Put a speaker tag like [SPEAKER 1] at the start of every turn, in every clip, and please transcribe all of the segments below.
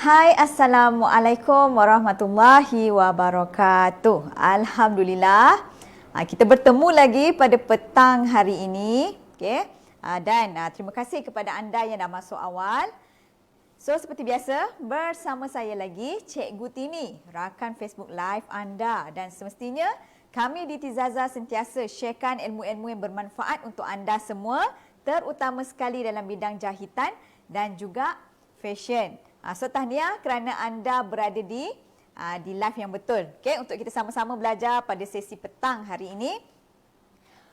[SPEAKER 1] Hai, Assalamualaikum warahmatullahi wabarakatuh. Alhamdulillah, kita bertemu lagi pada petang hari ini. Okay? Dan terima kasih kepada anda yang dah masuk awal. So, seperti biasa, bersama saya lagi, Cikgu Tini, rakan Facebook Live anda. Dan semestinya, kami di Tizaza sentiasa sharekan ilmu-ilmu yang bermanfaat untuk anda semua, terutama sekali dalam bidang jahitan dan juga fashion. So tahniah kerana anda berada di live yang betul. Okay, untuk kita sama-sama belajar pada sesi petang hari ini.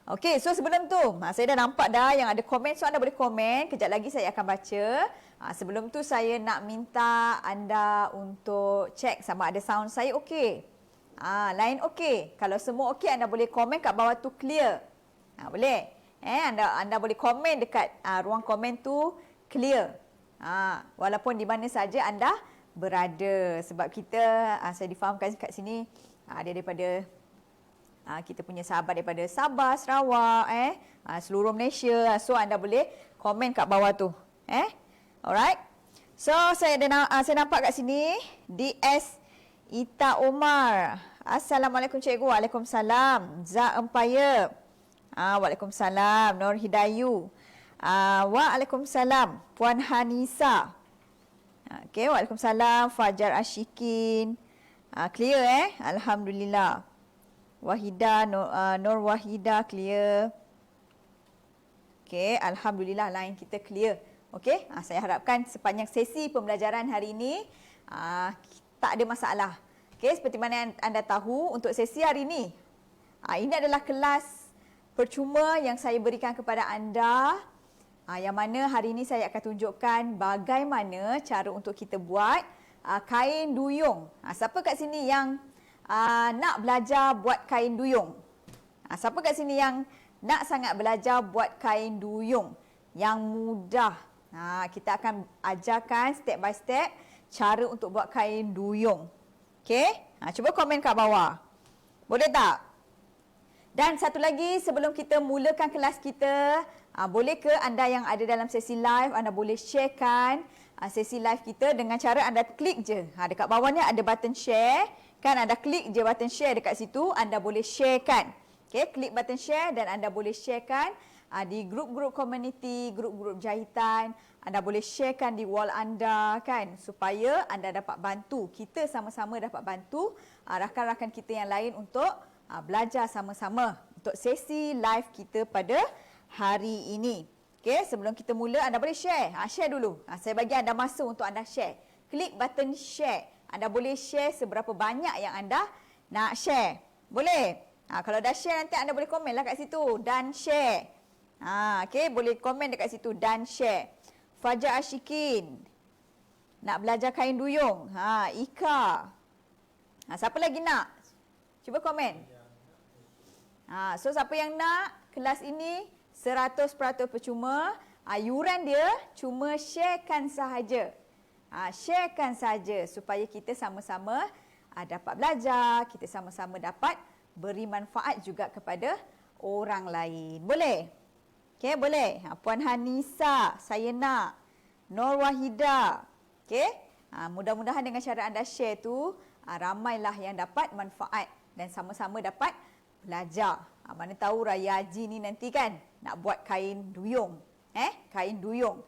[SPEAKER 1] Okey, so sebelum tu, saya dah nampak dah yang ada komen. So anda boleh komen, kejap lagi saya akan baca. Sebelum tu saya nak minta anda untuk cek sama ada sound saya okey. Line okey. Kalau semua okey, anda boleh komen kat bawah tu clear. Boleh. Anda boleh komen dekat ruang komen tu clear. Walaupun di mana saja anda berada, sebab kita saya difahamkan kat sini ada daripada kita punya sahabat daripada Sabah, Sarawak, seluruh Malaysia. So anda boleh komen kat bawah tu. Alright. So saya nampak kat sini DS Ita Umar. Assalamualaikum cikgu. Waalaikumsalam. Za Empire. Waalaikumsalam. Nur Hidayu. Waalaikumsalam Puan Hanisa. Okey, waalaikumsalam Fajar Ashikin. Clear Alhamdulillah. Wahida Nur Wahida clear. Okey, alhamdulillah line kita clear. Okey, saya harapkan sepanjang sesi pembelajaran hari ini tak ada masalah. Okey, seperti mana anda tahu untuk sesi hari ini, ini adalah kelas percuma yang saya berikan kepada anda. Yang mana hari ini saya akan tunjukkan bagaimana cara untuk kita buat kain duyung. Siapa kat sini yang nak belajar buat kain duyung? Siapa kat sini yang nak sangat belajar buat kain duyung? Yang mudah. Kita akan ajarkan step by step cara untuk buat kain duyung. Okey? Cuba komen kat bawah. Boleh tak? Dan satu lagi sebelum kita mulakan kelas kita, boleh ke anda yang ada dalam sesi live, anda boleh sharekan sesi live kita dengan cara anda klik je. Dekat bawah ni ada button share. Kan anda klik je button share dekat situ, anda boleh sharekan. Okay, klik button share dan anda boleh sharekan di grup-grup community, grup-grup jahitan. Anda boleh sharekan di wall anda kan, supaya anda dapat bantu. Kita sama-sama dapat bantu rakan-rakan kita yang lain untuk belajar sama-sama untuk sesi live kita pada hari ini. Okey, sebelum kita mula anda boleh share. Share dulu. Saya bagi anda masa untuk anda share. Klik button share. Anda boleh share seberapa banyak yang anda nak share. Boleh? Kalau dah share nanti anda boleh komen lah kat situ dan share. Okey, boleh komen dekat situ dan share. Fajar Ashikin. Nak belajar kain duyung. Ika. Siapa lagi nak? Cuba komen. So siapa yang nak kelas ini 100% percuma, yuran dia cuma sharekan sahaja. Sharekan sahaja supaya kita sama-sama dapat belajar, kita sama-sama dapat beri manfaat juga kepada orang lain. Boleh? Okey, boleh. Puan Hanisa, saya nak. Nur Wahida. Okey? Mudah-mudahan dengan cara anda share tu, ramailah yang dapat manfaat dan sama-sama dapat belajar. Mana tahu Raya Haji ni nanti kan nak buat kain duyung. Kain duyung.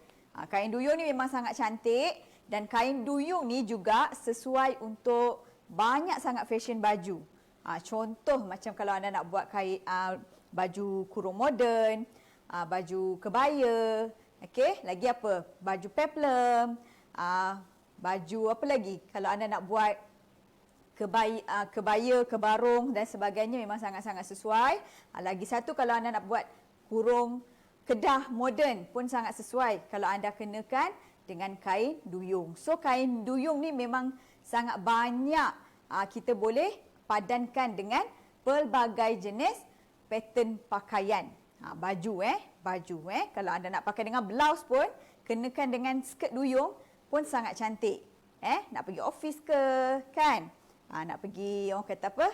[SPEAKER 1] Kain duyung ni memang sangat cantik dan kain duyung ni juga sesuai untuk banyak sangat fashion baju. Contoh macam kalau anda nak buat kain baju kurung moden, baju kebaya, okey, lagi apa? Baju peplum, baju apa lagi? Kalau anda nak buat kebaya, kebarung dan sebagainya memang sangat-sangat sesuai. Lagi satu kalau anda nak buat kurung kedah moden pun sangat sesuai kalau anda kenakan dengan kain duyung. So kain duyung ni memang sangat banyak kita boleh padankan dengan pelbagai jenis pattern pakaian. Baju kalau anda nak pakai dengan blouse pun kenakan dengan skirt duyung pun sangat cantik. Nak pergi office ke kan? Nak pergi orang kata apa?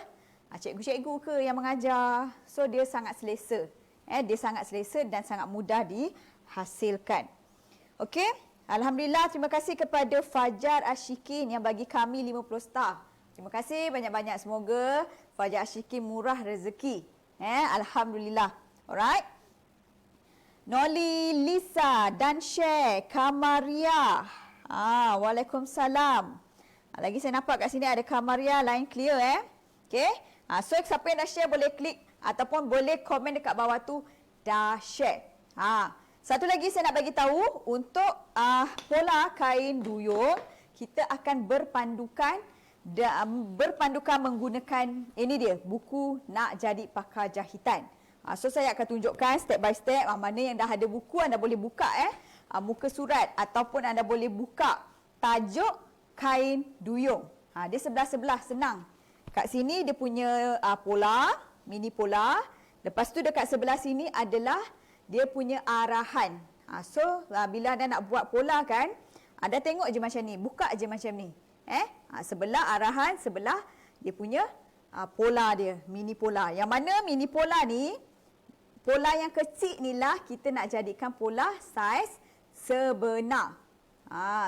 [SPEAKER 1] Cikgu-cikgu ke yang mengajar. So dia sangat selesa. Dia sangat selesa dan sangat mudah dihasilkan. Okey? Alhamdulillah, terima kasih kepada Fajar Ashikin yang bagi kami 50 star. Terima kasih banyak-banyak. Semoga Fajar Ashikin murah rezeki. Alhamdulillah. Alright. Noli, Lisa, dan share, Kamaria. Waalaikumsalam. Lagi saya nampak kat sini ada Kamaria, line clear Okay. So siapa yang dah share boleh klik ataupun boleh komen dekat bawah tu dah share. Satu lagi saya nak bagi tahu untuk pola kain duyung kita akan berpandukan menggunakan ini dia buku Nak Jadi Pakar Jahitan. So saya akan tunjukkan step by step mana yang dah ada buku anda boleh buka muka surat ataupun anda boleh buka tajuk kain duyung. Dia sebelah-sebelah senang. Kat sini dia punya pola, mini pola. Lepas tu dekat sebelah sini adalah dia punya arahan. So bila anda nak buat pola kan, anda tengok je macam ni, buka je macam ni. Sebelah arahan, sebelah dia punya pola dia, mini pola. Yang mana mini pola ni, pola yang kecil inilah kita nak jadikan pola saiz sebenar.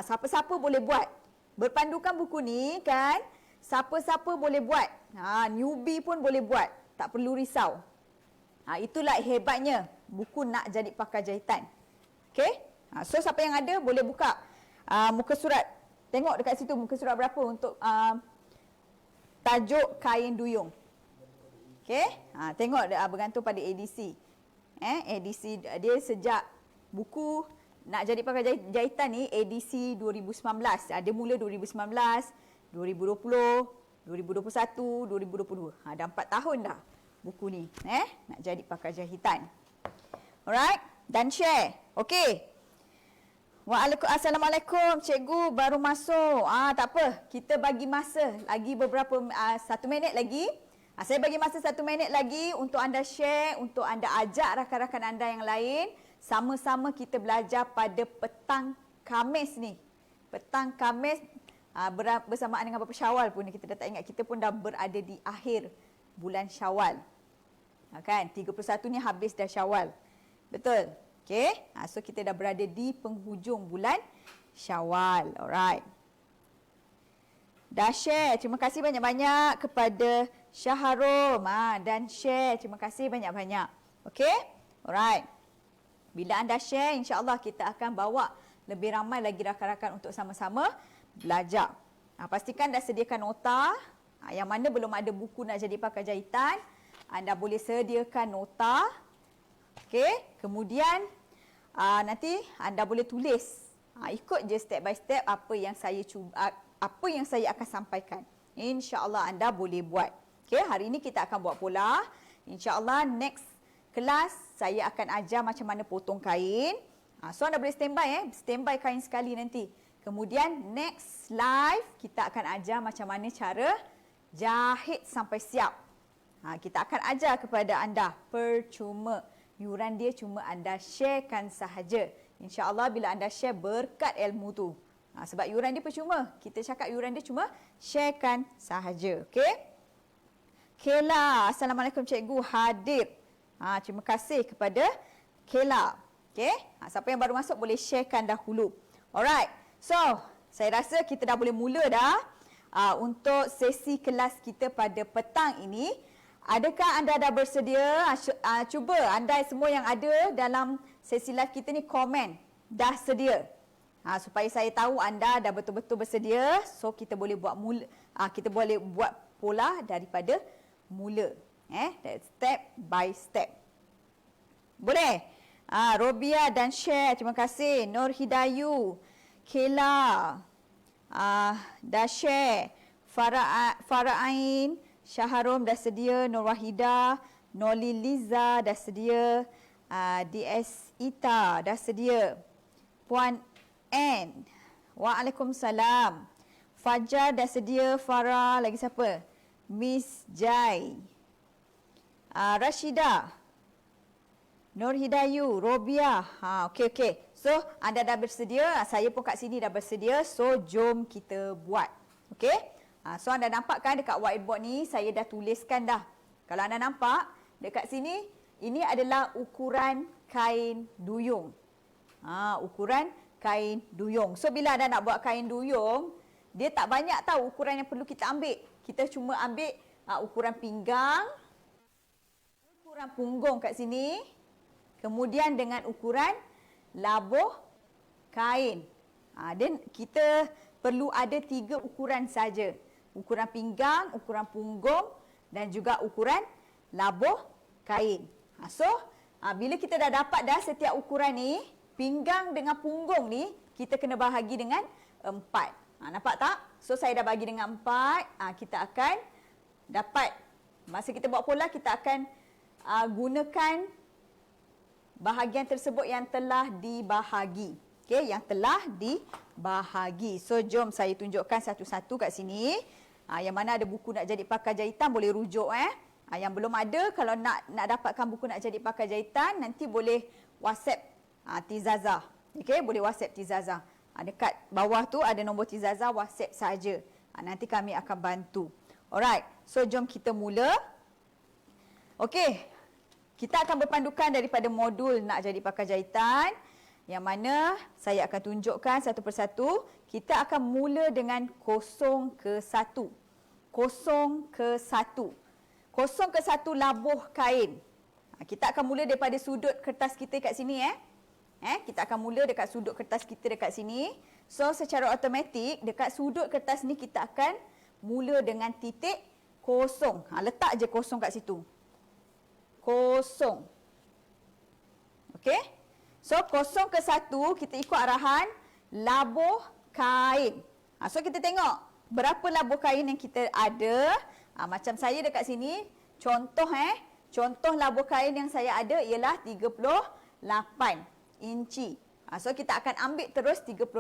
[SPEAKER 1] Siapa-siapa boleh buat. Berpandukan buku ni kan, siapa-siapa boleh buat. Newbie pun boleh buat. Tak perlu risau. Itulah hebatnya buku Nak Jadi Pakar Jahitan. Okay? So siapa yang ada boleh buka muka surat. Tengok dekat situ muka surat berapa untuk tajuk kain duyung. Okay? Tengok bergantung pada edisi. Edisi dia sejak buku Nak Jadi Pakar Jahitan ni edisi 2019. Dia mula 2019, 2020, 2021, 2022. Dah 4 tahun dah buku ni. Nak Jadi Pakar Jahitan. Alright? Dan share. Okey. Assalamualaikum, cikgu baru masuk. Tak apa, kita bagi masa lagi beberapa 1 minit lagi. Saya bagi masa 1 minit lagi untuk anda share, untuk anda ajak rakan-rakan anda yang lain. Sama-sama kita belajar pada petang Khamis ni. Petang Khamis bersamaan dengan berapa Syawal pun kita dah tak ingat. Kita pun dah berada di akhir bulan Syawal. Kan? 31 ni habis dah Syawal. Betul? Okey. So kita dah berada di penghujung bulan Syawal. Alright. Dah share. Terima kasih banyak-banyak kepada Syaharom. Dan share. Terima kasih banyak-banyak. Okey? Alright. Bila anda share, insya-Allah kita akan bawa lebih ramai lagi rakan-rakan untuk sama-sama belajar. Pastikan dah sediakan nota. Yang mana belum ada buku Nak Jadi Pakar Jahitan, anda boleh sediakan nota. Okey, kemudian nanti anda boleh tulis. Ikut je step by step apa yang saya akan sampaikan. Insya-Allah anda boleh buat. Okey, hari ini kita akan buat pola. Insya-Allah next kelas saya akan ajar macam mana potong kain. So anda boleh standby standby kain sekali nanti. Kemudian next live kita akan ajar macam mana cara jahit sampai siap. Kita akan ajar kepada anda percuma. Yuran dia cuma anda sharekan sahaja. InsyaAllah bila anda share berkat ilmu tu. Sebab yuran dia percuma. Kita cakap yuran dia cuma sharekan sahaja. Okey? Kela, Assalamualaikum cikgu hadir. Terima kasih kepada Kela. Okey? Siapa yang baru masuk boleh sharekan dahulu. Alright. So, saya rasa kita dah boleh mula dah untuk sesi kelas kita pada petang ini. Adakah anda dah bersedia? Cuba anda semua yang ada dalam sesi live kita ni komen. Dah sedia. Supaya saya tahu anda dah betul-betul bersedia. So, kita boleh buat kita boleh buat pola daripada mula. Step by step. Boleh? Robia dan share. Terima kasih. Nur Hidayu. Kela. Dah share. Faraain. Syaharom dah sedia. Nur Wahida. Noli Liza dah sedia. DS Ita dah sedia. Puan N. Waalaikumsalam. Fajar dah sedia. Farah. Lagi siapa? Miss Jai. Rashida, Nur Hidayu, Robia. Okey. So, anda dah bersedia. Saya pun kat sini dah bersedia. So, jom kita buat. Okey? So, anda nampak kan dekat whiteboard ni, saya dah tuliskan dah. Kalau anda nampak, dekat sini, ini adalah ukuran kain duyung. Ukuran kain duyung. So bila anda nak buat kain duyung, dia tak banyak tahu ukuran yang perlu kita ambil. Kita cuma ambil ukuran pinggang, ukuran punggung kat sini, kemudian dengan ukuran labuh kain. Dan kita perlu ada 3 ukuran saja. Ukuran pinggang, ukuran punggung dan juga ukuran labuh kain. So, bila kita dah dapat dah setiap ukuran ni, pinggang dengan punggung ni, kita kena bahagi dengan 4. Nampak tak? So, saya dah bagi dengan 4. Kita akan dapat, masa kita buat pola, kita akan gunakan bahagian tersebut yang telah dibahagi. Okey, yang telah dibahagi. So, jom saya tunjukkan satu-satu kat sini. Yang mana ada buku nak jadi pakar jahitan, boleh rujuk. Yang belum ada, kalau nak dapatkan buku nak jadi pakar jahitan, nanti boleh WhatsApp Tizazah. Okey, boleh WhatsApp Tizazah. Dekat bawah tu ada nombor Tizazah, WhatsApp saja. Nanti kami akan bantu. Alright, so jom kita mula. Okey, kita akan berpandukan daripada modul nak jadi pakar jahitan, yang mana saya akan tunjukkan satu persatu. Kita akan mula dengan 0 ke 1. 0 ke 1. 0 ke 1 labuh kain. Kita akan mula daripada sudut kertas kita kat sini. Kita akan mula dekat sudut kertas kita dekat sini. So, secara automatik, dekat sudut kertas ni kita akan mula dengan titik 0. Letak je 0 kat situ. 0. Okey? So, 0 ke 1, kita ikut arahan labuh kain. So, kita tengok berapa labuh kain yang kita ada. Macam saya dekat sini, contoh contoh labuh kain yang saya ada ialah 38 inci. So, kita akan ambil terus 38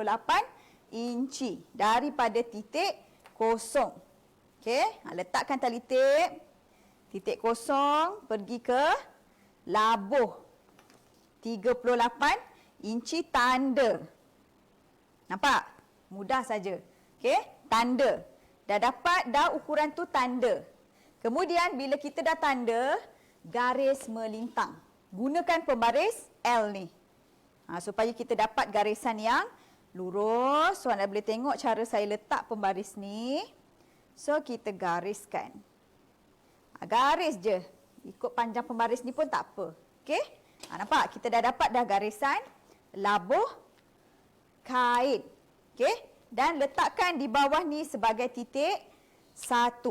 [SPEAKER 1] inci daripada titik 0. Okey, letakkan tali tip. Titik 0 pergi ke labuh 38 inci tanda. Nampak? Mudah saja. Okey, tanda. Dah dapat dah ukuran tu, tanda. Kemudian bila kita dah tanda, garis melintang. Gunakan pembaris L ni. Supaya kita dapat garisan yang lurus. So, anda boleh tengok cara saya letak pembaris ni. So, kita gariskan. Garis je. Ikut panjang pembaris ni pun tak apa. Okey? Nampak? Kita dah dapat dah garisan labuh kain. Okey? Dan letakkan di bawah ni sebagai titik 1.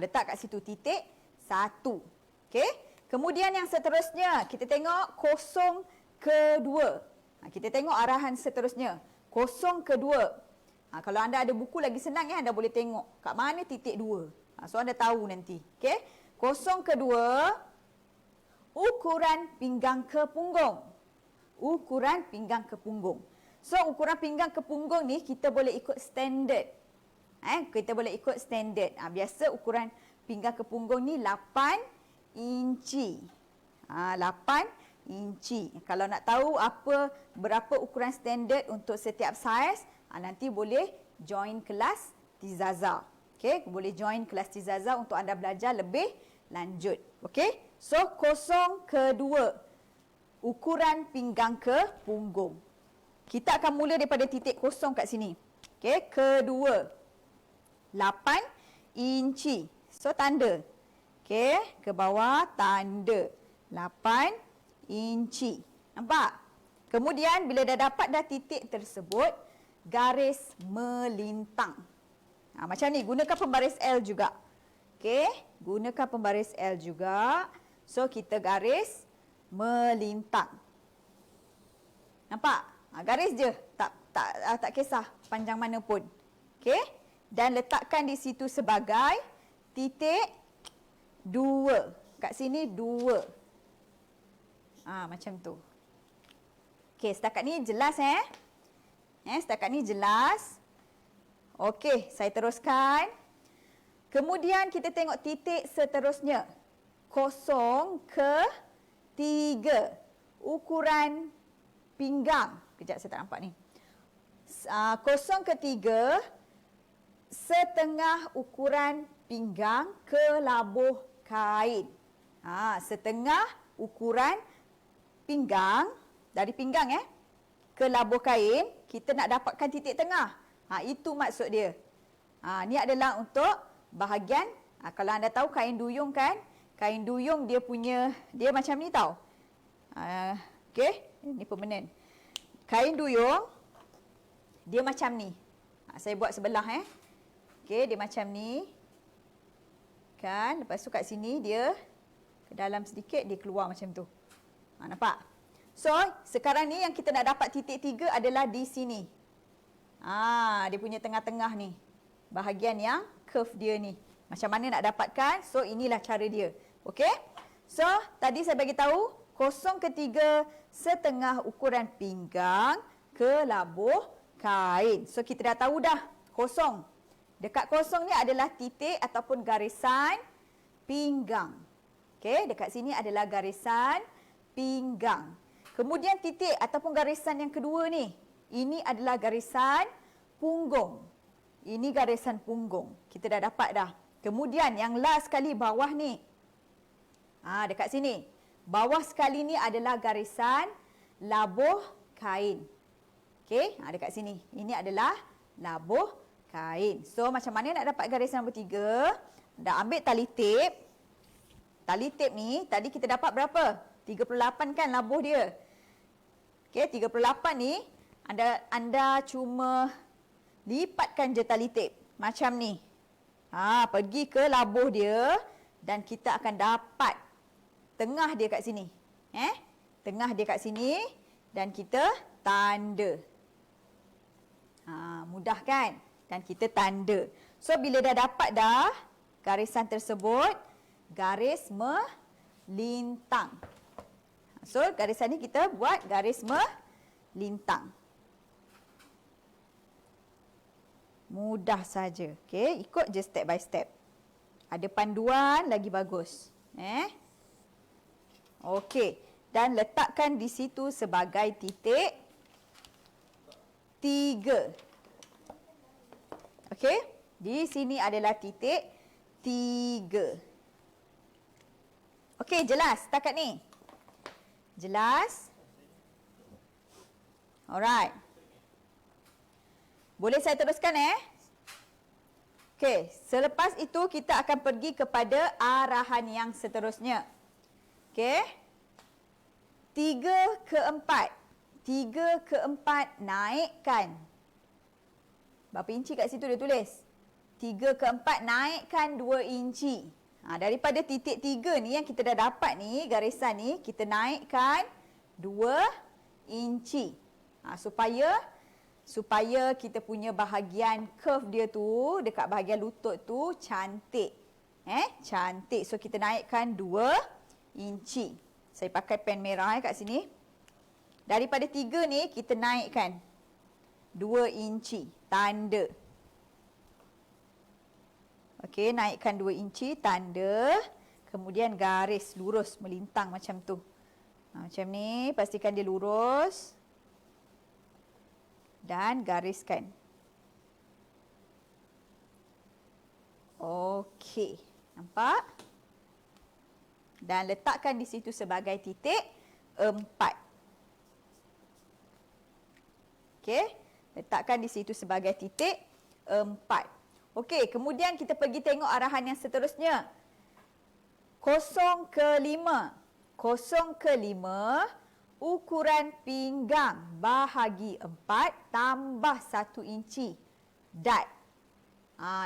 [SPEAKER 1] Letak kat situ titik 1. Okey? Kemudian yang seterusnya, kita tengok 0 ke 2. Kita tengok arahan seterusnya. 0 ke 2. Kalau anda ada buku lagi senang anda boleh tengok kat mana titik 2. So anda tahu nanti. Okey? 0 ke 2, ukuran pinggang ke punggung. Ukuran pinggang ke punggung. So, ukuran pinggang ke punggung ni kita boleh ikut standard. Kita boleh ikut standard. Biasa ukuran pinggang ke punggung ni 8 inci. 8 inci. Kalau nak tahu berapa ukuran standard untuk setiap saiz, nanti boleh join kelas Tizazah. Okey, boleh join kelas Tizazah untuk anda belajar lebih lanjut. Okey? So, 0 ke 2. Ukuran pinggang ke punggung. Kita akan mula daripada titik 0 kat sini. Okey, kedua. 8 inci. So, tanda. Okey, ke bawah tanda. 8 inci. Nampak? Kemudian, bila dah dapat dah titik tersebut, garis melintang. Macam ni, gunakan pembaris L juga. Okey, gunakan pembaris L juga. So, kita garis melintang. Nampak? Garis je, tak kisah panjang mana pun. Okey? Dan letakkan di situ sebagai titik 2. Kat sini 2. Macam tu. Okey, setakat ni jelas setakat ni jelas. Okey, saya teruskan. Kemudian kita tengok titik seterusnya. 0 ke 3. Ukuran pinggang. Kejap, saya tak nampak ni. 0 ke 3, setengah ukuran pinggang ke labuh kain. Setengah ukuran pinggang, dari pinggang ke labuh kain, kita nak dapatkan titik tengah. Itu maksud dia. Ni adalah untuk bahagian, kalau anda tahu kain duyung kan, kain duyung dia macam ni tau. Okey, ini permanent. Kain duyung, dia macam ni. Saya buat sebelah Okey, dia macam ni. Kan, lepas tu kat sini dia ke dalam sedikit, dia keluar macam tu. Nampak? So, sekarang ni yang kita nak dapat titik 3 adalah di sini. Dia punya tengah-tengah ni. Bahagian yang curve dia ni. Macam mana nak dapatkan? So, inilah cara dia. Okey? So, tadi saya bagi tahu 0/3 setengah ukuran pinggang ke labuh kain. So, kita dah tahu dah. Kosong. Dekat kosong ni adalah titik ataupun garisan pinggang. Okey, dekat sini adalah garisan pinggang. Kemudian titik ataupun garisan yang kedua ni, ini adalah garisan punggung. Ini garisan punggung. Kita dah dapat dah. Kemudian yang last sekali bawah ni. Dekat sini. Bawah sekali ni adalah garisan labuh kain. Okey, dekat sini. Ini adalah labuh kain. So, macam mana nak dapat garisan nombor 3? Dah ambil tali tip. Tali tip ni, tadi kita dapat berapa? 38 kan labuh dia. Okey, 38 ni, anda cuma lipatkan je tali tip. Macam ni. Pergi ke labuh dia dan kita akan dapat tengah dia kat sini. Tengah dia kat sini dan kita tanda. Mudah kan? Dan kita tanda. So, bila dah dapat dah garisan tersebut, garis melintang. So, garisan ni kita buat garis melintang. Mudah saja. Okey, ikut je step by step. Ada panduan lagi bagus. Okey, dan letakkan di situ sebagai titik 3. Okey, di sini adalah titik 3. Okey, jelas setakat ni? Jelas? Alright. Boleh saya teruskan Okey, selepas itu kita akan pergi kepada arahan yang seterusnya. Okey. 3/4. 3/4 naikkan. Berapa inci kat situ dia tulis? 3/4 naikkan 2 inci. Daripada titik 3 ni yang kita dah dapat ni, garisan ni, kita naikkan 2 inci. Supaya kita punya bahagian curve dia tu, dekat bahagian lutut tu, cantik. Cantik. So, kita naikkan 2 inci. Saya pakai pen merah kat sini. Daripada 3 ni, kita naikkan 2 inci. Tanda. Okey, naikkan 2 inci, tanda. Kemudian garis lurus melintang macam tu. Macam ni, pastikan dia lurus. Dan gariskan. Okey, nampak? Dan letakkan di situ sebagai titik 4. Okey, letakkan di situ sebagai titik 4. Okey, kemudian kita pergi tengok arahan yang seterusnya. 0/5. 0/5 ukuran pinggang bahagi 4 tambah 1 inci. Dart.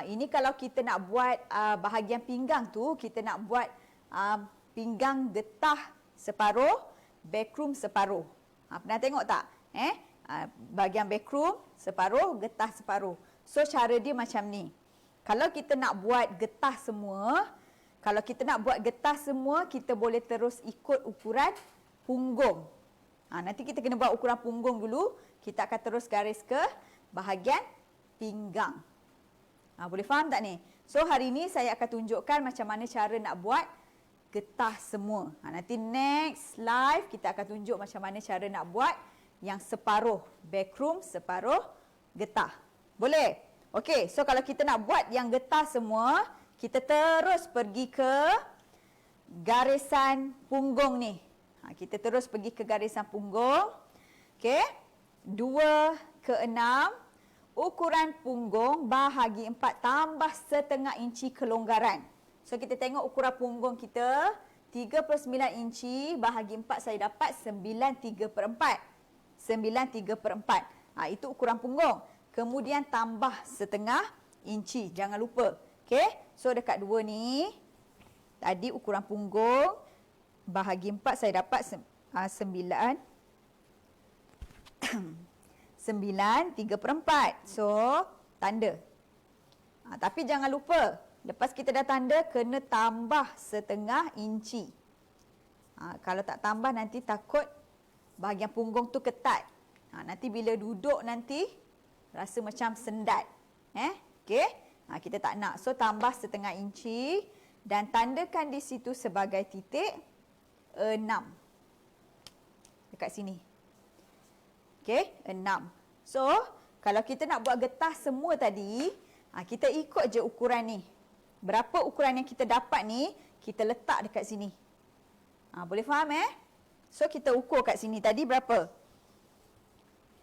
[SPEAKER 1] Ini kalau kita nak buat bahagian pinggang tu, kita nak buat pinggang getah separuh, backroom separuh. Pernah tengok tak? Bahagian backroom separuh, getah separuh. So, cara dia macam ni. Kalau kita nak buat getah semua, kita boleh terus ikut ukuran punggung. Nanti kita kena buat ukuran punggung dulu. Kita akan terus garis ke bahagian pinggang. Boleh faham tak ni? So, hari ni saya akan tunjukkan macam mana cara nak buat getah semua. Nanti next live kita akan tunjuk macam mana cara nak buat yang separuh backroom, separuh getah. Boleh? Okey, so kalau kita nak buat yang getah semua, kita terus pergi ke garisan punggung ni. Kita terus pergi ke garisan punggung. Okey. 2/6 ukuran punggung bahagi 4 tambah setengah inci kelonggaran. So kita tengok ukuran punggung kita 39 inci bahagi 4 saya dapat 93/4. 93/4. Itu ukuran punggung. Kemudian tambah setengah inci. Jangan lupa. Okey. So dekat 2 ni tadi ukuran punggung bahagi 4 saya dapat 9/3/4. So tanda. Tapi jangan lupa lepas kita dah tanda, kena tambah setengah inci. Kalau tak tambah nanti takut bahagian punggung tu ketat. Nanti bila duduk nanti rasa macam sendat. Okey? Kita tak nak. So tambah setengah inci dan tandakan di situ sebagai titik 6. Dekat sini. Okey? 6. So, kalau kita nak buat getah semua tadi, kita ikut je ukuran ni. Berapa ukuran yang kita dapat ni, kita letak dekat sini. Boleh faham So, kita ukur kat sini tadi berapa?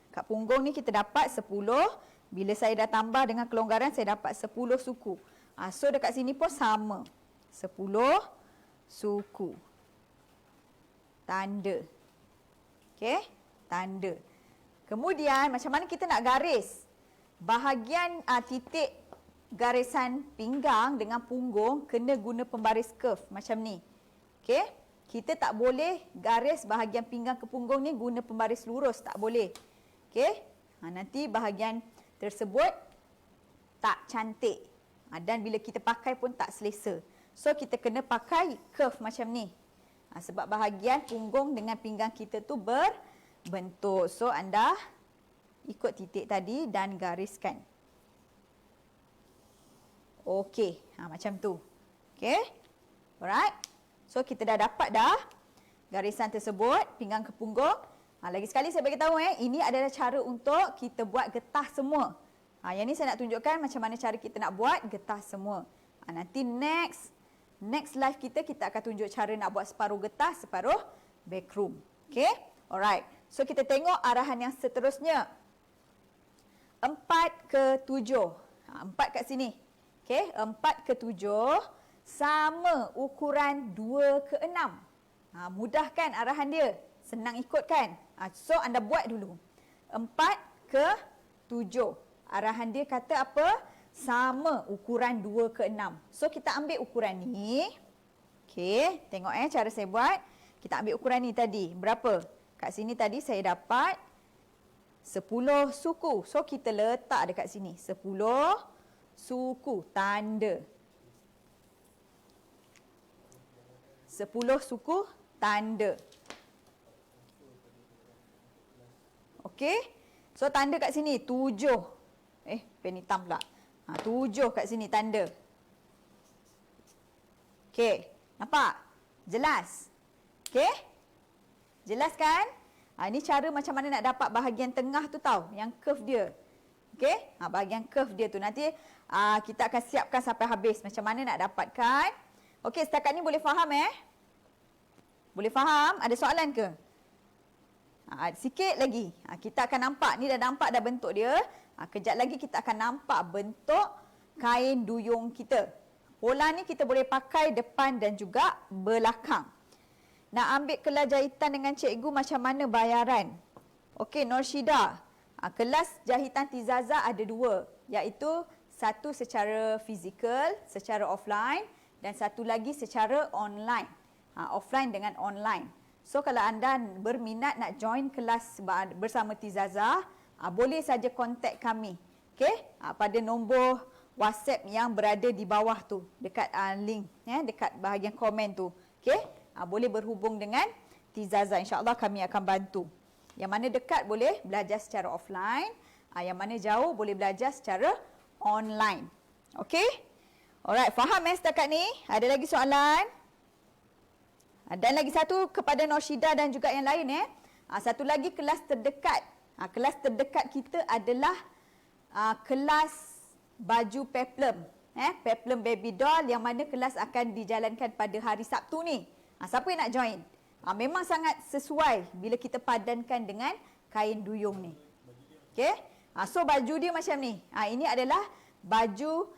[SPEAKER 1] Kat punggung ni kita dapat 10. Bila saya dah tambah dengan kelonggaran, saya dapat 10 suku. So, dekat sini pun sama. 10 suku. Tanda. Okey? Tanda. Kemudian, macam mana kita nak garis? Bahagian titik garisan pinggang dengan punggung kena guna pembaris curve macam ni. Okey? Kita tak boleh garis bahagian pinggang ke punggung ni guna pembaris lurus, tak boleh. Okey? Nanti bahagian tersebut tak cantik. Dan bila kita pakai pun tak selesa. So kita kena pakai curve macam ni. Sebab bahagian punggung dengan pinggang kita tu berbentuk. So anda ikut titik tadi dan gariskan. Okey, macam tu. Okey. Alright. So kita dah dapat dah garisan tersebut, pinggang ke punggung. Lagi sekali saya bagi tahu ini adalah cara untuk kita buat getah semua. Yang ni saya nak tunjukkan macam mana cara kita nak buat getah semua. Nanti next live kita akan tunjuk cara nak buat separuh getah, separuh backroom. Okey? Alright. So kita tengok arahan yang seterusnya. 4/7. 4 kat sini. Okey, 4/7 sama ukuran 2/6. Mudah kan arahan dia? Senang ikut kan? So anda buat dulu. 4/7. Arahan dia kata apa? Sama ukuran 2/6. So kita ambil ukuran ni. Okey, tengok cara saya buat. Kita ambil ukuran ni tadi. Berapa? Kat sini tadi saya dapat 10 suku. So kita letak dekat sini. 10 suku tanda. 10 suku tanda. Okey. So tanda kat sini 7. Pen hitam pula. 7 kat sini tanda. Okey. Nampak? Jelas? Okey? Jelas kan? Ini cara macam mana nak dapat bahagian tengah tu tau. Yang curve dia. Okey? Bahagian curve dia tu. Nanti kita akan siapkan sampai habis. Macam mana nak dapatkan. Okey, setakat ni boleh faham Boleh faham? Ada soalan ke? Sikit lagi. Kita akan nampak. Ni dah nampak dah bentuk dia. Kejap lagi kita akan nampak bentuk kain duyung kita. Pola ni kita boleh pakai depan dan juga belakang. Nak ambil kelas jahitan dengan cikgu macam mana bayaran? Okey, Norshida. Kelas jahitan Tizaza ada 2. Iaitu satu secara fizikal, secara offline dan satu lagi secara online. Offline dengan online. So kalau anda berminat nak join kelas bersama Tizaza, boleh saja kontak kami. Okey? Pada nombor WhatsApp yang berada di bawah tu, dekat link dekat bahagian komen tu. Okey? Boleh berhubung dengan Tizaza. InsyaAllah kami akan bantu. Yang mana dekat boleh belajar secara offline, yang mana jauh boleh belajar secara online. Okey? Alright, faham setakat ni? Ada lagi soalan? Dan lagi satu kepada Norshida dan juga yang lain satu lagi kelas terdekat. Kelas terdekat kita adalah kelas baju peplum. Peplum baby doll yang mana kelas akan dijalankan pada hari Sabtu ni. Siapa yang nak join? Memang sangat sesuai bila kita padankan dengan kain duyung ni. Okey. So baju dia macam ni. Ini adalah baju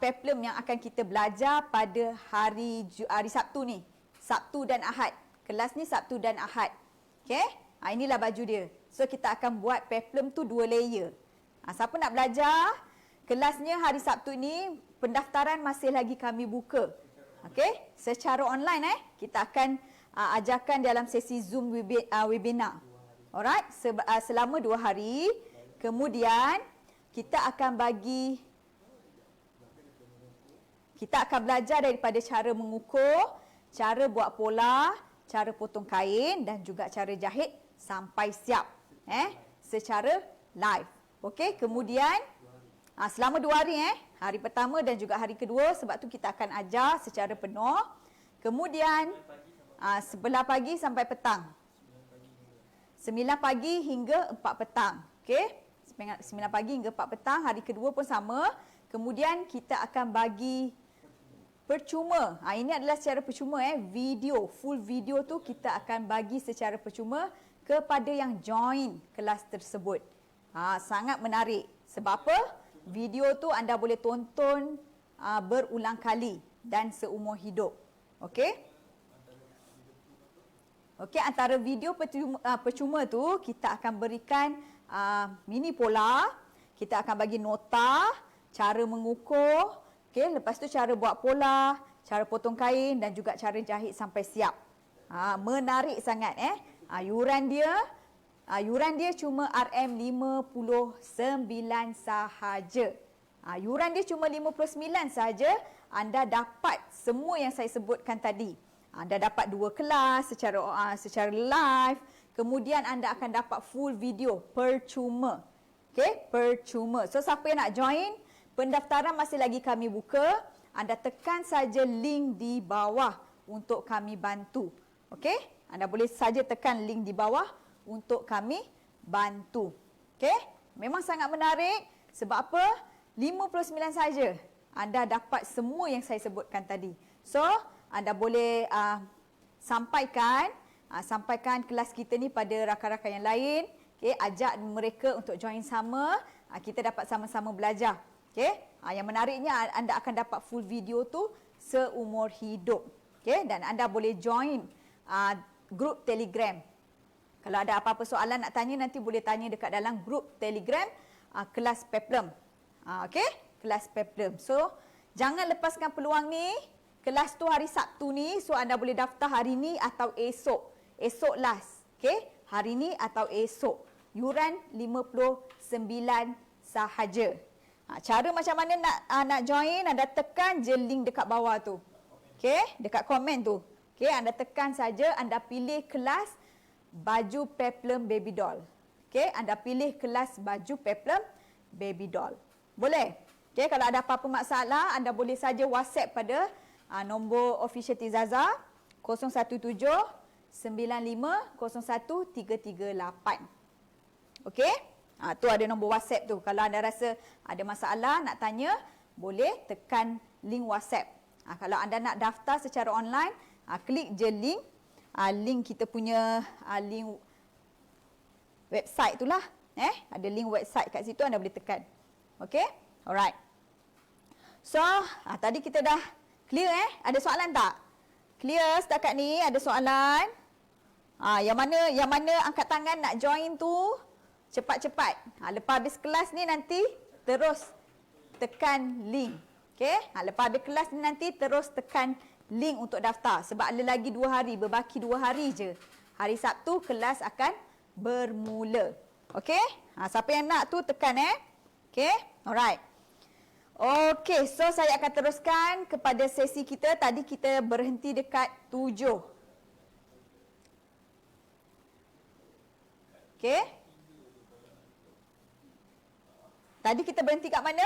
[SPEAKER 1] peplum yang akan kita belajar pada hari Sabtu ni. Sabtu dan Ahad. Kelas ni Sabtu dan Ahad. Okey. Inilah baju dia. So kita akan buat peplum tu 2 layer. Siapa nak belajar? Kelasnya hari Sabtu ni pendaftaran masih lagi kami buka. Okey, secara online kita akan ajarkan dalam sesi Zoom webinar. Alright, selama 2 hari. Kemudian kita akan belajar daripada cara mengukur, cara buat pola, cara potong kain dan juga cara jahit sampai siap secara live. Okey, kemudian selama 2 hari hari pertama dan juga hari kedua, sebab tu kita akan ajar secara penuh. Kemudian 11 pagi sampai petang. 9 pagi hingga 4 petang. Okey, 9 pagi hingga 4 petang. Hari kedua pun sama. Kemudian kita akan bagi percuma. Ini adalah secara percuma video, full video tu kita akan bagi secara percuma kepada yang join kelas tersebut. Sangat menarik. Sebab apa? Video tu anda boleh tonton berulang kali dan seumur hidup. Okey? Okey, antara video percuma tu kita akan berikan mini pola, kita akan bagi nota, cara mengukur, okey, lepas tu cara buat pola, cara potong kain dan juga cara jahit sampai siap. Menarik sangat Yuran dia cuma RM59 sahaja. Yuran dia cuma 59 sahaja, anda dapat semua yang saya sebutkan tadi. Anda dapat 2 kelas secara live, kemudian anda akan dapat full video percuma. Okey, percuma. So siapa yang nak join, pendaftaran masih lagi kami buka. Anda tekan saja link di bawah untuk kami bantu. Okey? Anda boleh saja tekan link di bawah untuk kami bantu. Okey? Memang sangat menarik. Sebab apa? 59 saja anda dapat semua yang saya sebutkan tadi. So, anda boleh sampaikan kelas kita ni pada rakan-rakan yang lain. Okey, ajak mereka untuk join sama. Kita dapat sama-sama belajar. Okey? Yang menariknya anda akan dapat full video tu seumur hidup. Okey? Dan anda boleh join grup Telegram. Kalau ada apa-apa soalan nak tanya, nanti boleh tanya dekat dalam grup Telegram kelas peplum. Okey? Kelas peplum. So, jangan lepaskan peluang ni. Kelas tu hari Sabtu ni, so anda boleh daftar hari ni atau esok. Esok last. Okey? Hari ni atau esok. Yuran 59 sahaja. Cara macam mana nak join, anda tekan je link dekat bawah tu. Okey? Dekat komen tu. Okey, anda tekan saja, anda pilih kelas baju peplum baby doll. Okey, anda pilih kelas baju peplum baby doll. Boleh? Okey, kalau ada apa-apa masalah, anda boleh saja WhatsApp pada nombor official Tizaza 017 95 01 338. Okey? Tu ada nombor WhatsApp tu. Kalau anda rasa ada masalah nak tanya, boleh tekan link WhatsApp. Kalau anda nak daftar secara online, klik je link. Link kita punya link website tu lah. Ada link website kat situ, anda boleh tekan. Okey? Alright. So, tadi kita dah clear Ada soalan tak? Clear setakat ni? Ada soalan? Yang mana angkat tangan nak join tu, cepat-cepat. Lepas habis kelas ni nanti terus tekan link. Okey? Lepas habis kelas ni nanti terus tekan link untuk daftar. Sebab ada lagi 2 hari, berbaki 2 hari je. Hari Sabtu kelas akan bermula. Okey? Siapa yang nak tu tekan Okey? Alright. Okey, so saya akan teruskan kepada sesi kita. Tadi kita berhenti dekat 7. Okey? Tadi kita berhenti kat mana?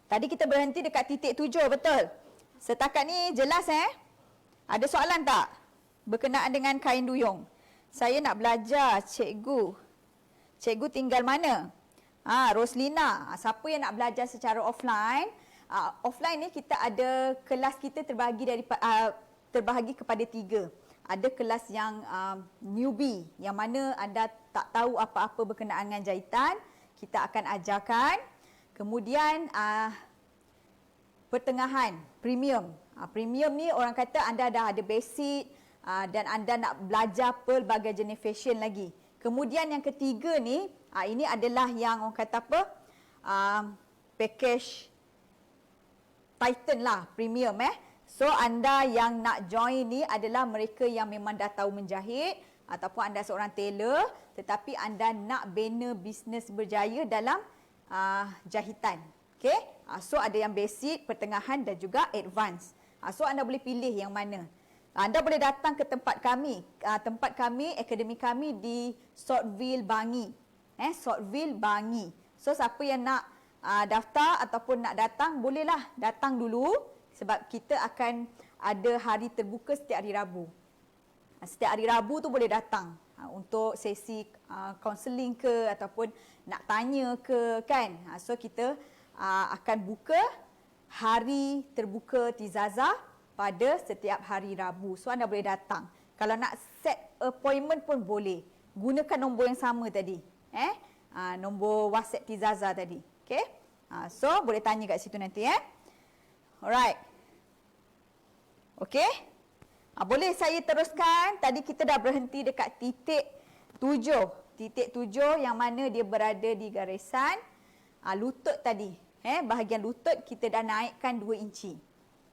[SPEAKER 1] Tadi kita berhenti dekat titik 7, betul? Setakat ni jelas Ada soalan tak? Berkenaan dengan kain duyung. Saya nak belajar, cikgu. Cikgu tinggal mana? Roslina. Siapa yang nak belajar secara offline? Offline ni kita ada kelas kita terbahagi kepada 3. Ada kelas yang newbie, yang mana anda tak tahu apa-apa berkenaan dengan jahitan, kita akan ajarkan. Kemudian pertengahan, premium. Premium ni orang kata anda dah ada basic dan anda nak belajar pelbagai jenis fashion lagi. Kemudian yang ketiga ni, ini adalah yang orang kata apa? Package Titan lah, premium So anda yang nak join ni adalah mereka yang memang dah tahu menjahit ataupun anda seorang tailor tetapi anda nak bina bisnes berjaya dalam jahitan. Okey? So ada yang basic, pertengahan dan juga advance. So anda boleh pilih yang mana. Anda boleh datang ke tempat kami. Tempat kami, akademi kami di Southville Bangi. Southville Bangi. So siapa yang nak daftar ataupun nak datang, bolehlah datang dulu sebab kita akan ada hari terbuka setiap hari Rabu. Setiap hari Rabu tu boleh datang untuk sesi counselling ke ataupun nak tanya ke kan. So kita akan buka hari terbuka Tizaza pada setiap hari Rabu. So anda boleh datang. Kalau nak set appointment pun boleh. Gunakan nombor yang sama tadi. Nombor WhatsApp Tizaza tadi. Okay? So boleh tanya kat situ nanti. Alright. Okay? Boleh saya teruskan. Tadi kita dah berhenti dekat titik 7. Titik 7 yang mana dia berada di garisan lutut tadi. Bahagian lutut kita dah naikkan 2 inci.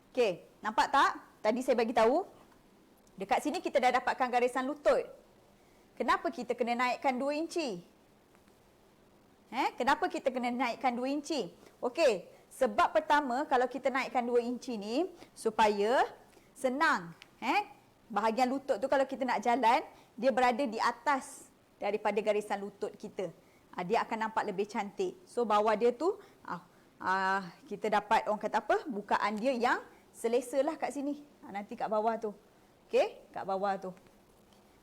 [SPEAKER 1] Okey, nampak tak? Tadi saya bagi tahu. Dekat sini kita dah dapatkan garisan lutut. Kenapa kita kena naikkan 2 inci? Kenapa kita kena naikkan 2 inci? Okey, sebab pertama kalau kita naikkan 2 inci ni supaya senang. Bahagian lutut tu kalau kita nak jalan, dia berada di atas daripada garisan lutut kita. Dia akan nampak lebih cantik. So bawah dia tu kita dapat orang kata apa? Bukaan dia yang selesa lah kat sini. Nanti kat bawah tu. Okey, kat bawah tu.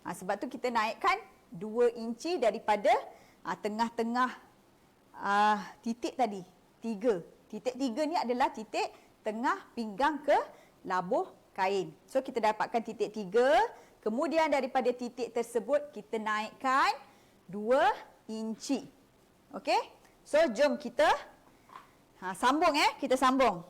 [SPEAKER 1] Sebab tu kita naikkan 2 inci daripada tengah-tengah titik tadi. 3. Titik 3 ni adalah titik tengah pinggang ke labuh kain. So kita dapatkan titik 3. Kemudian daripada titik tersebut kita naikkan 2 inci. Okey? So jom kita sambung kita sambung.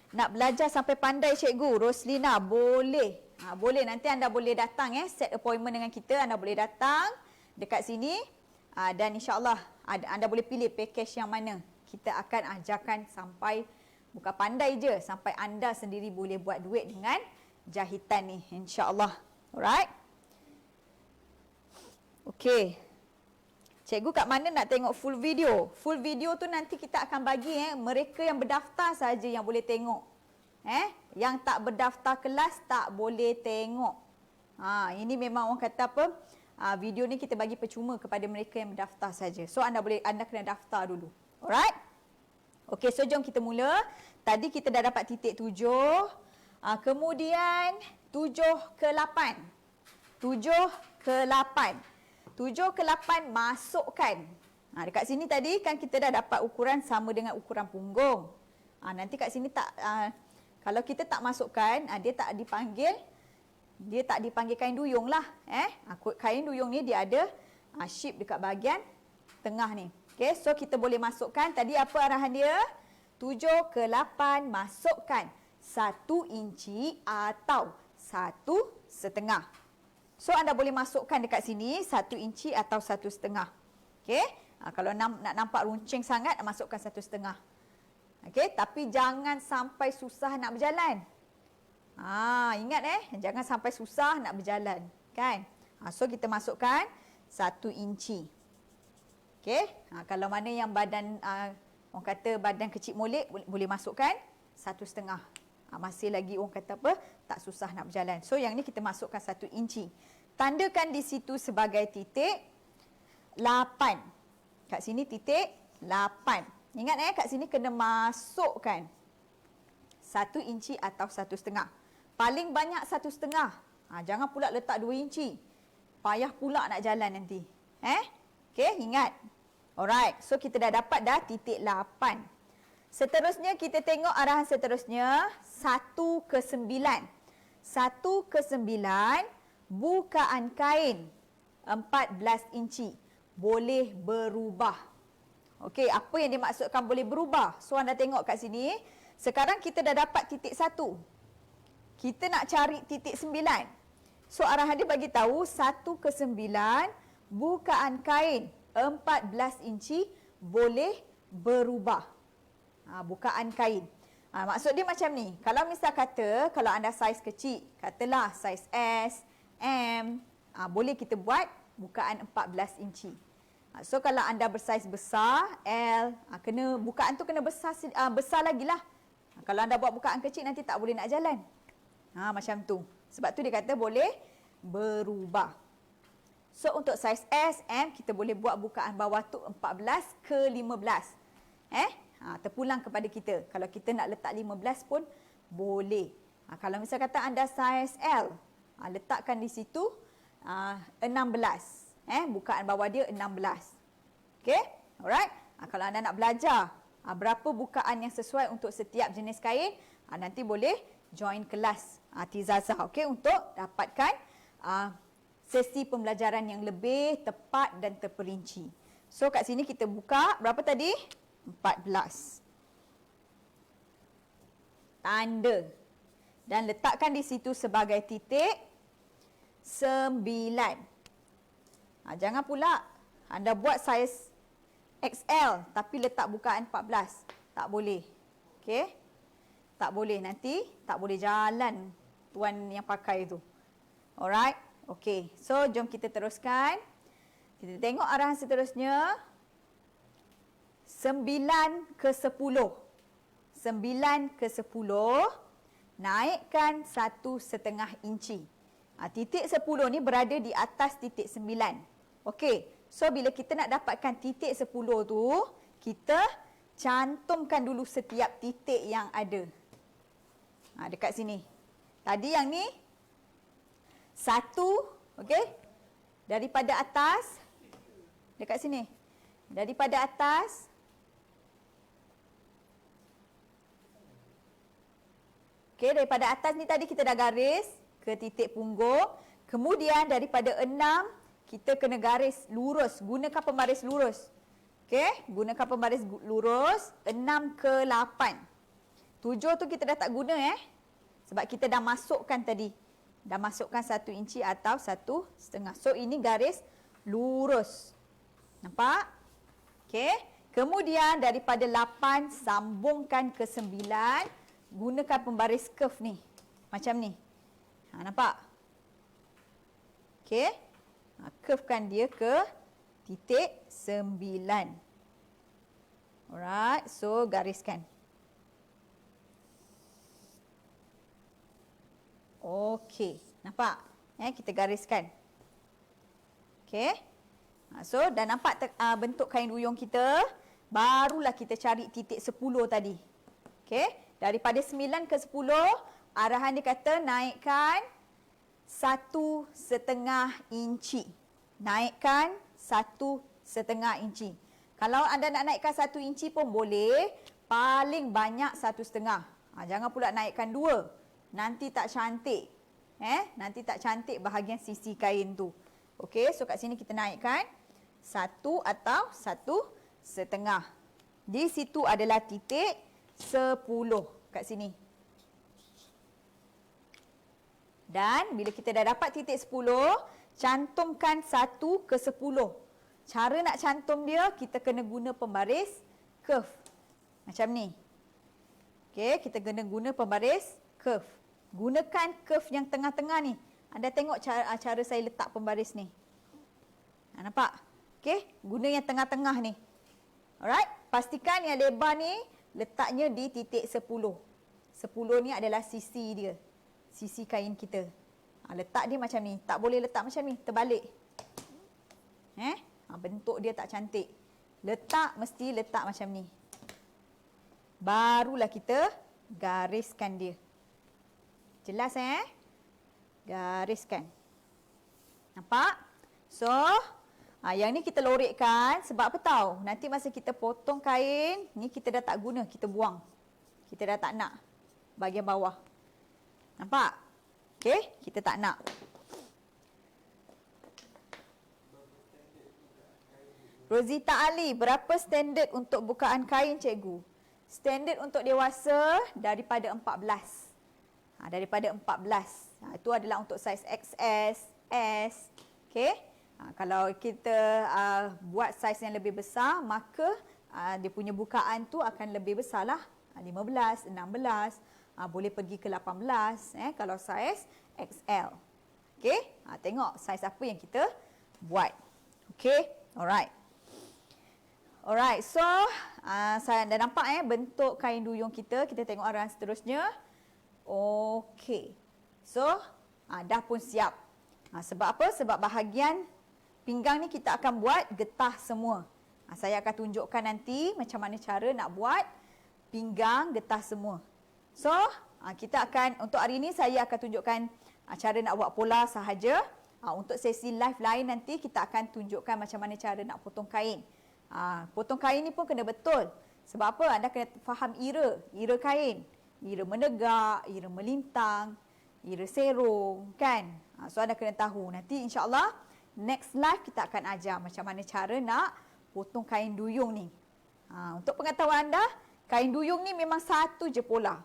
[SPEAKER 1] Nak belajar sampai pandai cikgu Roslina? Boleh. Boleh, nanti anda boleh datang set appointment dengan kita, anda boleh datang dekat sini dan insya-Allah anda boleh pilih package yang mana. Kita akan ajarkan sampai bukan pandai je, sampai anda sendiri boleh buat duit dengan jahitan ni insya-Allah. Alright? Okey. Cikgu kat mana nak tengok full video? Full video tu nanti kita akan bagi mereka yang berdaftar saja yang boleh tengok. Yang tak berdaftar kelas tak boleh tengok. Ini memang orang kata apa? Video ni kita bagi percuma kepada mereka yang berdaftar saja. So anda kena daftar dulu. Alright? Okey, so jom kita mula. Tadi kita dah dapat titik 7. Kemudian 7 ke 8. 7 ke 8. 7 ke 8 masukkan. Dekat sini tadi kan kita dah dapat ukuran sama dengan ukuran punggung. Nanti kat sini tak kalau kita tak masukkan, dia tak dipanggil kain duyung lah. Kain duyung ni dia ada shape dekat bahagian tengah ni. Okey, so kita boleh masukkan. Tadi apa arahan dia? 7 ke 8 masukkan 1 inci atau 1,5. So anda boleh masukkan dekat sini 1 inci atau 1,5. Okey. Kalau nak nampak runcing sangat, masukkan 1,5. Okey, tapi jangan sampai susah nak berjalan. Ingat jangan sampai susah nak berjalan, kan? So kita masukkan 1 inci. Okey. Kalau mana yang badan orang kata badan kecil molek boleh masukkan 1,5. Masih lagi orang kata apa? Tak susah nak berjalan. So yang ni kita masukkan 1 inci. Tandakan di situ sebagai titik 8. Kat sini titik 8. Ingat kat sini kena masukkan 1 inci atau 1,5. Paling banyak 1,5. Jangan pula letak 2 inci. Payah pula nak jalan nanti. Okey, ingat. Alright, so kita dah dapat dah titik 8. Seterusnya kita tengok arahan seterusnya 1 ke 9. 1 ke 9 bukaan kain 14 inci boleh berubah. Okey, apa yang dimaksudkan boleh berubah? So anda tengok kat sini, sekarang kita dah dapat titik 1. Kita nak cari titik 9. So arahan dia bagi tahu 1 ke 9 bukaan kain 14 inci boleh berubah. Bukaan kain. Maksud dia macam ni. Kalau misal kata, kalau anda saiz kecil, katalah saiz S, M, boleh kita buat bukaan 14 inci. So kalau anda bersaiz besar, L, bukaan tu kena besar lagi lah. Kalau anda buat bukaan kecil nanti tak boleh nak jalan. Macam tu. Sebab tu dia kata boleh berubah. So untuk saiz S, M, kita boleh buat bukaan bawah tu 14 ke 15. Terpulang kepada kita. Kalau kita nak letak 15 pun boleh. Kalau misal kata anda saiz L, letakkan di situ 16. Bukaan bawah dia 16. Okey? Alright? Kalau anda nak belajar berapa bukaan yang sesuai untuk setiap jenis kain, nanti boleh join kelas Tizazah, okey, untuk dapatkan sesi pembelajaran yang lebih tepat dan terperinci. So kat sini kita buka berapa tadi? 14. Tanda. Dan letakkan di situ sebagai titik 9. Jangan pula anda buat saiz XL tapi letak bukaan 14. Tak boleh. Okey? Tak boleh, nanti tak boleh jalan tuan yang pakai tu. Alright? Okey. So jom kita teruskan. Kita tengok arahan seterusnya. 9 ke 10. 9 ke 10, naikkan 1,5 inci. Titik 10 ni berada di atas titik 9. Okey, so bila kita nak dapatkan titik 10 tu, kita cantumkan dulu setiap titik yang ada. Dekat sini. Tadi yang ni 1, okey? Daripada atas, dekat sini. Daripada atas, okey, daripada atas ni tadi kita dah garis ke titik punggung. Kemudian daripada 6, kita kena garis lurus. Gunakan pembaris lurus. Okey, gunakan pembaris lurus. 6 ke 8. 7 tu kita dah tak guna sebab kita dah masukkan tadi. Dah masukkan 1 inci atau 1,5. So ini garis lurus. Nampak? Okey. Kemudian daripada 8 sambungkan ke 9. Gunakan pembaris curve ni. Macam ni. Nampak? Okey. Curvekan dia ke titik 9. Alright. So gariskan. Okey. Nampak? Kita gariskan. Okey. So dah nampak bentuk kain duyung kita. Barulah kita cari titik 10 tadi. Okey. Daripada 9 ke 10, arahan dia kata naikkan 1,5 inci. Naikkan 1,5 inci. Kalau anda nak naikkan 1 inci pun boleh. Paling banyak 1,5. Jangan pula naikkan 2. Nanti tak cantik. Nanti tak cantik bahagian sisi kain tu. Okey, so kat sini kita naikkan 1 atau 1,5. Di situ adalah titik 10 kat sini. Dan bila kita dah dapat titik 10, cantumkan 1 ke 10. Cara nak cantum dia, kita kena guna pembaris curve. Macam ni. Okey, kita kena guna pembaris curve. Gunakan curve yang tengah-tengah ni. Anda tengok cara saya letak pembaris ni. Nampak? Okey, guna yang tengah-tengah ni. Alright, pastikan yang lebar ni letaknya di titik 10. 10 ni adalah sisi dia. Sisi kain kita. Letak dia macam ni. Tak boleh letak macam ni. Terbalik. Bentuk dia tak cantik. Letak, mesti letak macam ni. Barulah kita gariskan dia. Jelas gariskan. Nampak? So, yang ni kita lorekkan sebab apa tahu? Nanti masa kita potong kain, ni kita dah tak guna, kita buang. Kita dah tak nak bahagian bawah. Nampak? Okey, kita tak nak. Rozita Ali, berapa standard untuk bukaan kain cikgu? Standard untuk dewasa daripada 14. Daripada 14. Itu adalah untuk saiz XS, S. Okey. Kalau kita buat saiz yang lebih besar, maka dia punya bukaan tu akan lebih besar lah. 15, 16, boleh pergi ke 18 kalau saiz XL. Okey. Tengok saiz apa yang kita buat. Okey. Alright. Alright, so saya dah nampak bentuk kain duyung kita. Kita tengok arahan seterusnya. Okey. So, dah pun siap. Sebab apa? Sebab bahagian pinggang ni kita akan buat getah semua. Saya akan tunjukkan nanti macam mana cara nak buat pinggang getah semua. So, kita akan, untuk hari ini saya akan tunjukkan cara nak buat pola sahaja. Untuk sesi live lain nanti kita akan tunjukkan macam mana cara nak potong kain. Potong kain ni pun kena betul. Sebab apa? Anda kena faham ira kain. Ira menegak, ira melintang, ira serong, kan? So anda kena tahu. Nanti insya-Allah next live kita akan ajar macam mana cara nak potong kain duyung ni. Untuk pengetahuan anda, kain duyung ni memang satu je pola.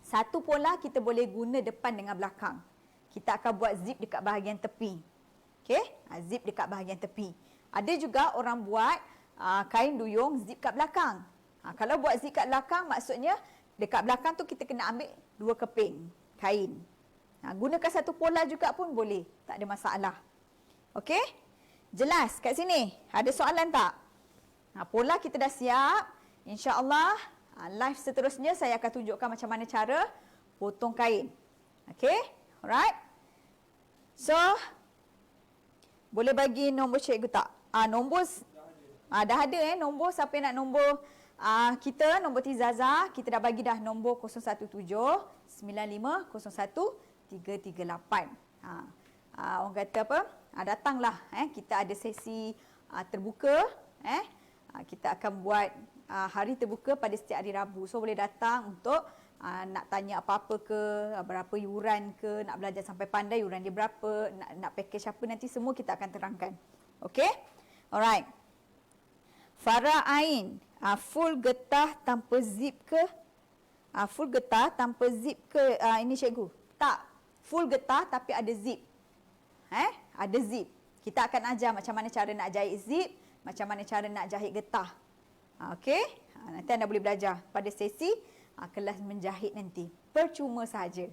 [SPEAKER 1] Satu pola kita boleh guna depan dengan belakang. Kita akan buat zip dekat bahagian tepi. Okey? Zip dekat bahagian tepi. Ada juga orang buat kain duyung zip kat belakang. Kalau buat zip kat belakang, maksudnya dekat belakang tu kita kena ambil 2 keping kain. Gunakan satu pola juga pun boleh. Tak ada masalah. Okey? Jelas kat sini? Ada soalan tak? Pola kita dah siap. InsyaAllah live seterusnya saya akan tunjukkan macam mana cara potong kain. Okey? Alright? So, boleh bagi nombor cikgu tak? Nombor dah ada nombor. Siapa yang nak nombor kita, nombor Tizaza, kita dah bagi dah nombor 017 95 01 338. Orang kata apa? Datanglah kita ada sesi terbuka kita akan buat hari terbuka pada setiap hari Rabu. So boleh datang untuk nak tanya apa-apa ke, berapa yuran ke, nak belajar sampai pandai yuran dia berapa, nak package apa, nanti semua kita akan terangkan. Okey? Alright. Farah Ain, full getah tanpa zip ke? Full getah tanpa zip ke ini cikgu? Tak. Full getah tapi ada zip. Ada zip. Kita akan ajar macam mana cara nak jahit zip, macam mana cara nak jahit getah. Okey? Nanti anda boleh belajar pada sesi kelas menjahit nanti. Percuma saja.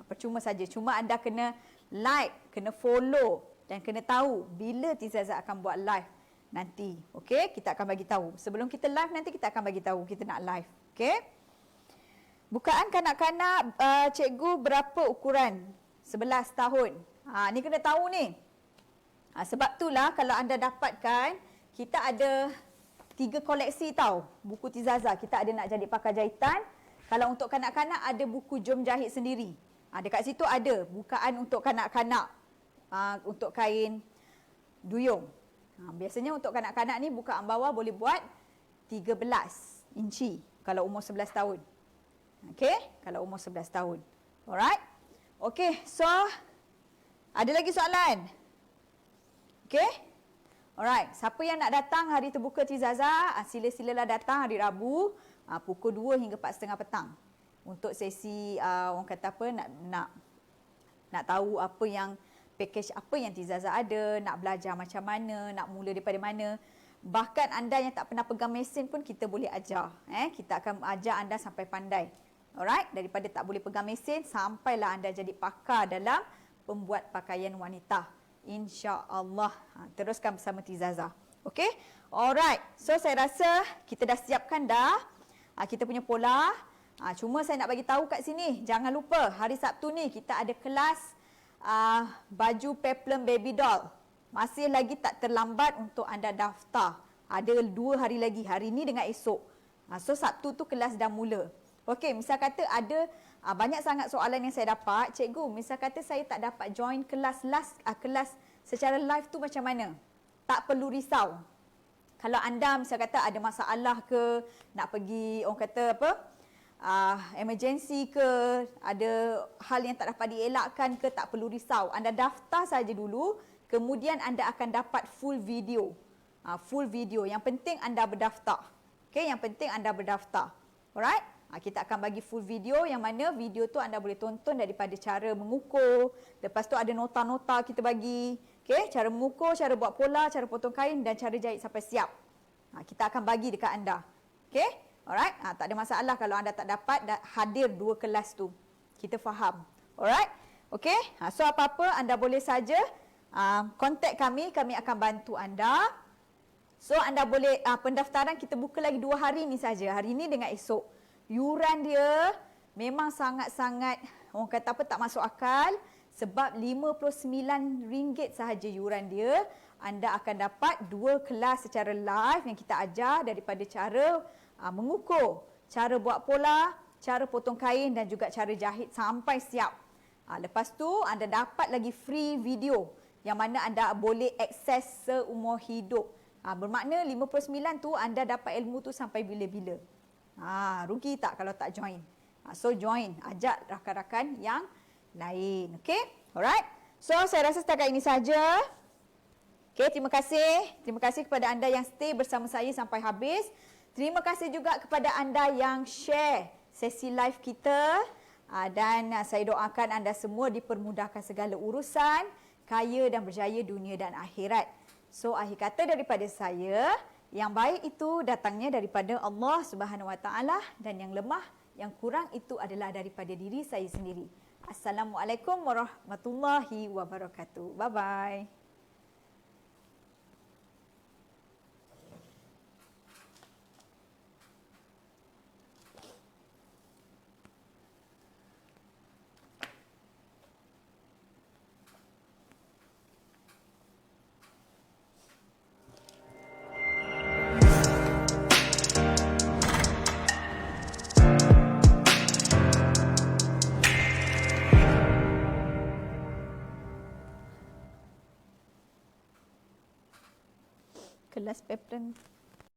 [SPEAKER 1] Percuma saja. Cuma anda kena like, kena follow dan kena tahu bila Tizaza akan buat live nanti. Okey? Kita akan bagi tahu. Sebelum kita live nanti kita akan bagi tahu kita nak live. Okey? Bukaan kanak-kanak cikgu berapa ukuran? 11 tahun. Ni kena tahu ni. Sebab itulah kalau anda dapatkan, kita ada 3 koleksi tau. Buku Tizaza. Kita ada nak jadi pakar jahitan. Kalau untuk kanak-kanak ada buku Jom Jahit Sendiri. Dekat situ ada bukaan untuk kanak-kanak untuk kain duyung. Biasanya untuk kanak-kanak ni bukaan bawah boleh buat 13 inci kalau umur 11 tahun. Okey, kalau umur 11 tahun. Alright? Okey, so ada lagi soalan? Okey? Alright, siapa yang nak datang hari terbuka Tizaza, sila-silalah datang hari Rabu pukul 2 hingga 4:30 petang. Untuk sesi orang kata apa, nak tahu apa yang package apa yang Tizaza ada, nak belajar macam mana, nak mula daripada mana. Bahkan anda yang tak pernah pegang mesin pun kita boleh ajar. Kita akan ajar anda sampai pandai. Alright, daripada tak boleh pegang mesin sampailah anda jadi pakar dalam pembuat pakaian wanita. InsyaAllah. Teruskan bersama Tizaza. Okey? Alright. So saya rasa kita dah siapkan dah kita punya pola. Cuma saya nak bagi tahu kat sini, jangan lupa hari Sabtu ni kita ada kelas baju peplum baby doll. Masih lagi tak terlambat untuk anda daftar. Ada 2 hari lagi, hari ni dengan esok. So Sabtu tu kelas dah mula. Okey, misal kata ada banyak sangat soalan yang saya dapat, cikgu, misal kata saya tak dapat join kelas kelas secara live tu macam mana? Tak perlu risau. Kalau anda misal kata ada masalah ke, nak pergi orang kata apa? Emergency ke, ada hal yang tak dapat dielakkan ke, tak perlu risau. Anda daftar saja dulu, kemudian anda akan dapat full video. full video. Yang penting anda berdaftar. Okey, yang penting anda berdaftar. Alright? Kita akan bagi full video yang mana video tu anda boleh tonton daripada cara mengukur. Lepas tu ada nota-nota kita bagi. Okey, cara mengukur, cara buat pola, cara potong kain dan cara jahit sampai siap. Kita akan bagi dekat anda. Okey? Alright? Tak ada masalah kalau anda tak dapat hadir 2 kelas tu. Kita faham. Alright? Okey? So apa-apa anda boleh saja kontak kami akan bantu anda. So anda boleh pendaftaran kita buka lagi 2 hari ni saja. Hari ni dengan esok. Yuran dia memang sangat-sangat orang kata apa tak masuk akal sebab RM59 sahaja yuran dia. Anda akan dapat 2 kelas secara live yang kita ajar daripada cara mengukur, cara buat pola, cara potong kain dan juga cara jahit sampai siap. Lepas tu anda dapat lagi free video yang mana anda boleh akses seumur hidup. Bermakna 59 tu anda dapat ilmu tu sampai bila-bila. Rugi tak kalau tak join? So join, ajak rakan-rakan yang lain. Okey? Alright? So saya rasa setakat ini saja. Okey, terima kasih. Terima kasih kepada anda yang stay bersama saya sampai habis. Terima kasih juga kepada anda yang share sesi live kita. Dan saya doakan anda semua dipermudahkan segala urusan, kaya dan berjaya dunia dan akhirat. So akhir kata daripada saya, yang baik itu datangnya daripada Allah Subhanahu Wa Taala dan yang lemah, yang kurang itu adalah daripada diri saya sendiri. Assalamualaikum warahmatullahi wabarakatuh. Bye-bye. Kelas pattern